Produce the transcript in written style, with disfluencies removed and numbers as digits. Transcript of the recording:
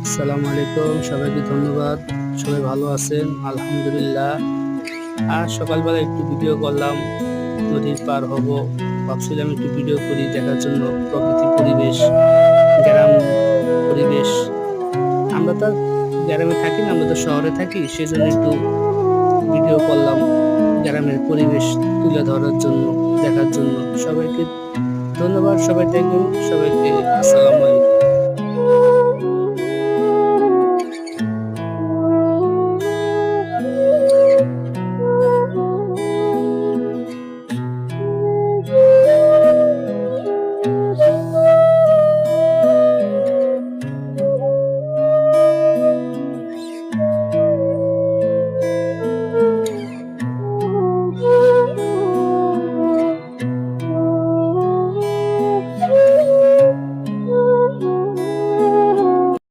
আসসালামু আলাইকুম, সবাইকে ধন্যবাদ। সবাই ভালো আছেন? আলহামদুলিল্লাহ। আর সকালবেলা একটু ভিডিও করলাম, নদীর পার হব। ভাবছিলাম একটু ভিডিও করি দেখার জন্য প্রকৃতি পরিবেশ, গ্রাম পরিবেশ। আমরা তো আর গ্রামে থাকি না, আমরা তো শহরে থাকি, সেজন্য একটু ভিডিও করলাম গ্রামের পরিবেশ তুলে ধরার জন্য, দেখার জন্য। সবাইকে ধন্যবাদ, সবাই দেখবেন। সবাইকে আসসালামু আলাইকুম।